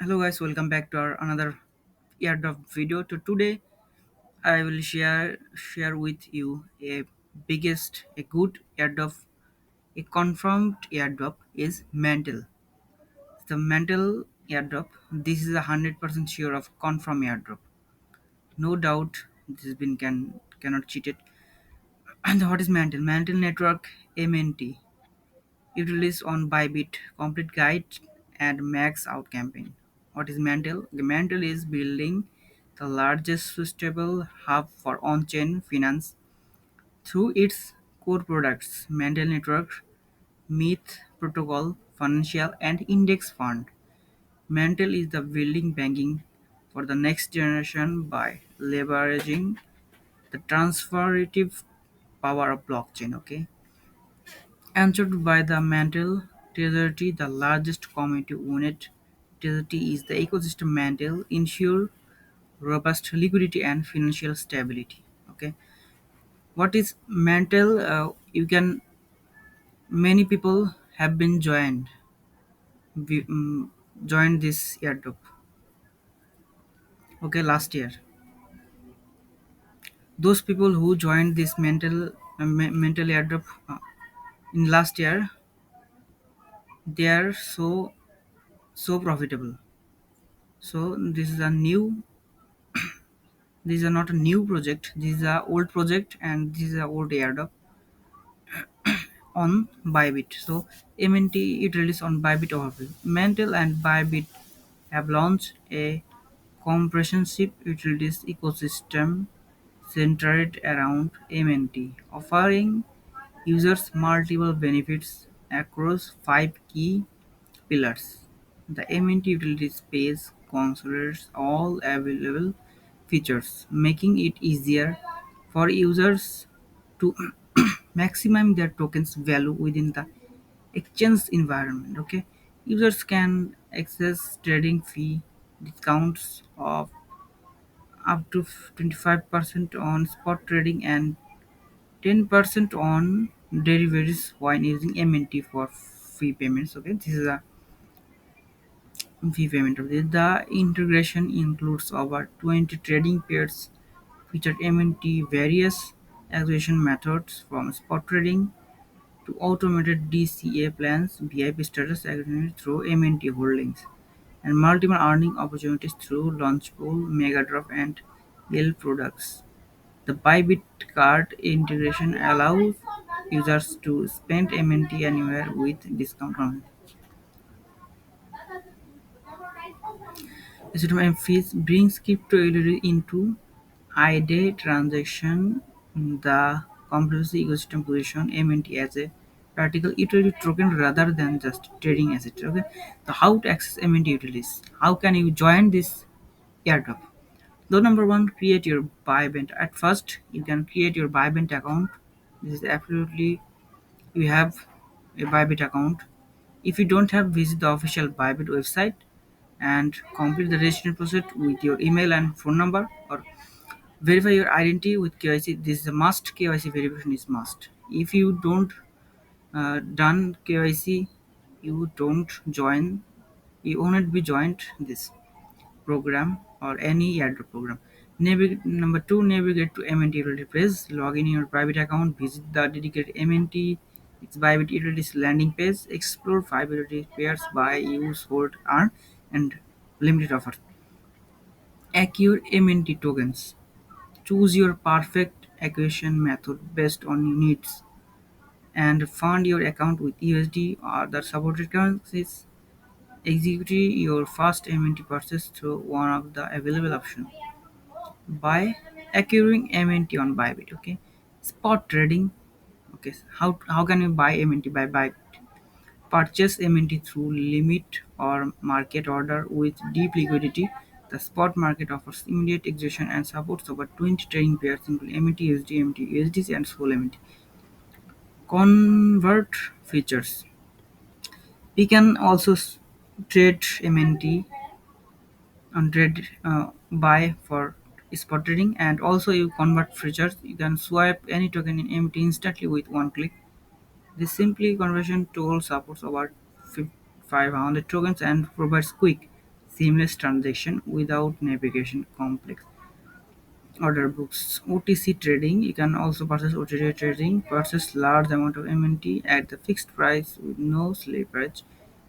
Hello guys, welcome back to our another airdrop video. Today I will share with you a good airdrop. A confirmed airdrop is mental. The mental airdrop. This is 100% sure of confirm airdrop. No doubt this has been cannot cheat it. And what is mental? Mental network MNT. It released on Bybit, complete guide and max out campaign. What is Mantle? The Mantle is building the largest sustainable hub for on-chain finance through its core products, Mantle Network, Myth Protocol, Financial and Index Fund. Mantle is the building banking for the next generation by leveraging the transformative power of blockchain. Okay, answered by the mantle treasury, the largest community-owned treasury is the ecosystem mantle, ensure robust liquidity and financial stability. Okay, what is mantle? You can many people have been joined this airdrop. Okay, last year, those people who joined this mental airdrop in last year, they are so profitable. So this is a new. These are not a new project. This is a old project, and this is a old airdrop on Bybit. So MNT it released on Bybit overview. Mantle and Bybit have launched a comprehensive utilities ecosystem centered around MNT, offering users multiple benefits across five key pillars. The MNT utility space consolidates all available features, making it easier for users to maximize their tokens value within the exchange environment. Okay, users can access trading fee discounts of up to 25% on spot trading and 10% on derivatives when using MNT for fee payments. Okay, this is a fee payment of this. The integration includes over 20 trading pairs featured MNT various acquisition methods from spot trading to automated DCA plans, VIP status aggregated through MNT holdings, and multiple earning opportunities through Launchpool, Megadrop, and Yell products. The Bybit card integration allows users to spend MNT anywhere with discount only. Settlement fees brings crypto into I-Day transaction. The complexity ecosystem position MNT as a practical utility token rather than just trading asset. Okay, so how to access MNT utilities? How can you join this airdrop? So number one, create your Bybit. At first, you can create your Bybit account. This is absolutely you have a Bybit account. If you don't have, visit the official Bybit website and complete the registration process with your email and phone number or verify your identity with KYC. This is a must. KYC verification is must. If you don't done KYC, you don't join. You won't be joined this program or any airdrop program. Number two, navigate to MNT utility page. Log in your private account. Visit the dedicated MNT. It's Bybit utilities landing page. Explore five utility pairs, buy, use, hold, earn, and limited offers. Acquire MNT tokens. Choose your perfect acquisition method based on your needs, and fund your account with USD or the supported currencies. Execute your first MNT purchase through one of the available options by acquiring MNT on Bybit. Okay, spot trading. Okay, how can you buy MNT by Bybit? Purchase MNT through limit or market order with deep liquidity. The spot market offers immediate execution and supports over 20 trading pairs including MNT, USD, MNT, USDC, and Sol MNT. Convert features. We can also trade MNT and trade buy for spot trading, and also you convert features. You can swipe any token in MNT instantly with one click. This simply conversion tool supports over 500 tokens and provides quick, seamless transaction without navigation complex order books. OTC trading, you can also purchase OTC trading, purchase large amount of MNT at the fixed price with no slippage.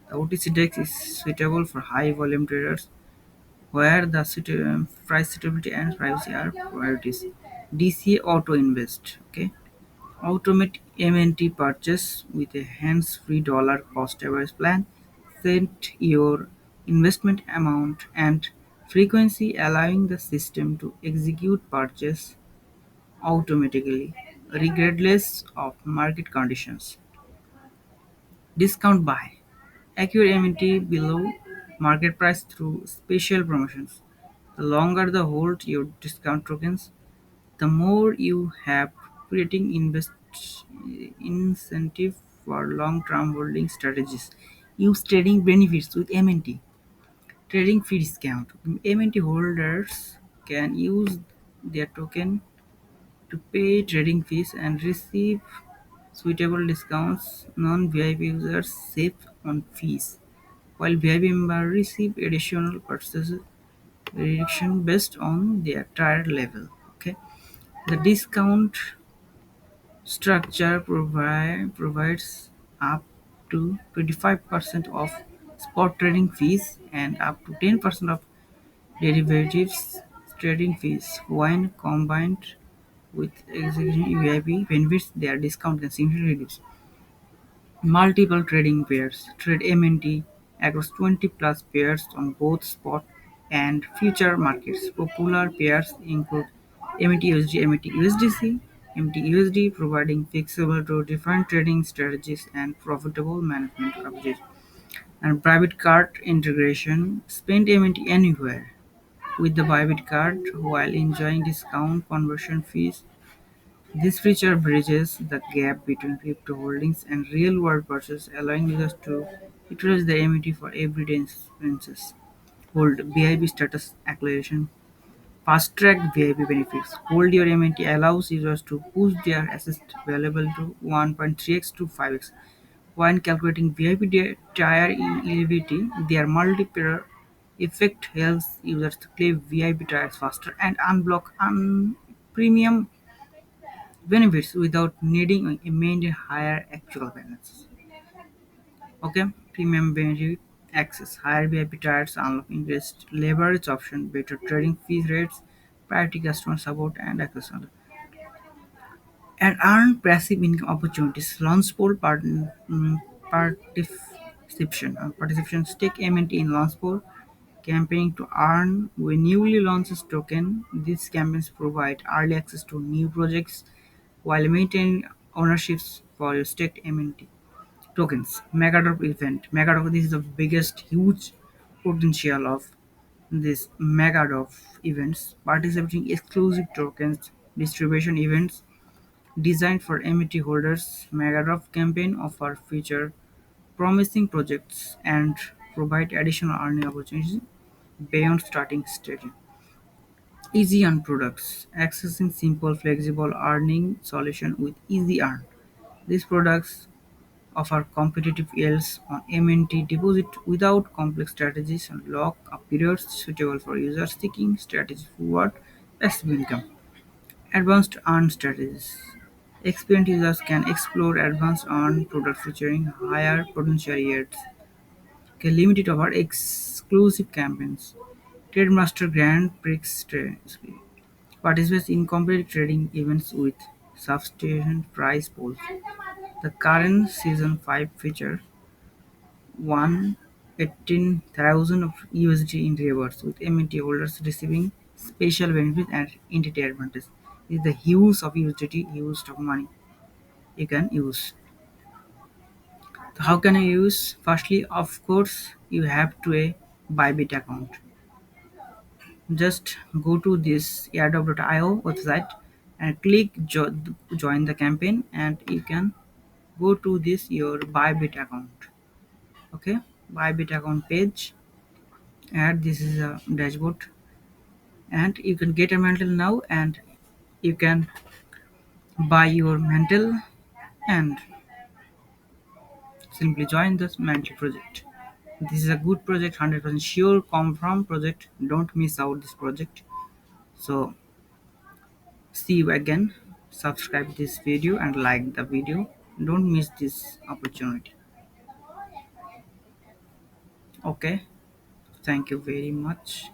The OTC dex is suitable for high volume traders where the price suitability and privacy are priorities. DCA Auto Invest. Okay. Automate MNT purchase with a hands-free dollar cost average plan. Set your investment amount and frequency, allowing the system to execute purchase automatically, regardless of market conditions. Discount buy. Acquire MNT below market price through special promotions. The longer the hold your discount tokens, the more you have, creating incentive for long-term holding strategies. Use trading benefits with MNT. Trading fee discount. MNT holders can use their token to pay trading fees and receive suitable discounts. Non-VIP users save on fees, while VIP members receive additional purchase reduction based on their tier level. Okay, the discount structure provides up to 25% of spot trading fees and up to 10% of derivatives trading fees. When combined with existing VIP benefits, their discount can significantly reduce. Multiple trading pairs trade MNT across 20 plus pairs on both spot and future markets. Popular pairs include MT-USD, MT-USDC, MT-USD, providing flexible to different trading strategies and profitable management strategies. And private card integration, spend MNT anywhere with the private card while enjoying discount conversion fees. This feature bridges the gap between crypto holdings and real-world purchases, allowing users to utilize their MT for everyday expenses. Hold VIP status acceleration. Fast-track VIP benefits. Hold your MT allows users to push their assets valuable to 1.3x to 5x. When calculating VIP tier eligibility, their multiplier effect helps users to claim VIP tiers faster and unblock premium benefits without needing a maintain higher actual balance. Okay, premium benefit access, higher VIP tiers, unlock increased leverage option, better trading fee rates, priority customer support, and access and earn passive income opportunities. Launchpool participation stake MNT in Launchpool campaign to earn when newly launches token. These campaigns provide early access to new projects while maintaining ownerships for your staked MNT tokens. Megadrop event. Megadrop, this is the biggest huge potential of this Megadrop events. Participating exclusive tokens distribution events designed for MT holders. Megadrop campaign offer feature promising projects and provide additional earning opportunities beyond starting stage. Easy Earn products. Accessing simple, flexible earning solution with Easy Earn. These products offer competitive yields on MNT deposit without complex strategies and lock-up periods suitable for users seeking strategies forward passive income. Advanced Earn strategies. Experienced users can explore advanced earn products featuring higher potential yields. Can limited offer exclusive campaigns. Trademaster Grand Prix participates in competitive trading events with substantial prize pools. The current Season 5 feature won 18,000 of USD in rewards, with MNT holders receiving special benefits and entity advantage. This is the use of USDT, used of money you can use. So how can I use? Firstly, of course, you have to a Bybit account. Just go to this airdrop.io website and click join the campaign, and you can go to this your Bybit account. Okay, Bybit account page, and this is a dashboard, and you can get a mantle now, and you can buy your mantle and simply join this mantle project. This is a good project, 100% sure confirm project. Don't miss out this project. So see you again. Subscribe this video and like the video. Don't miss this opportunity. Okay, thank you very much.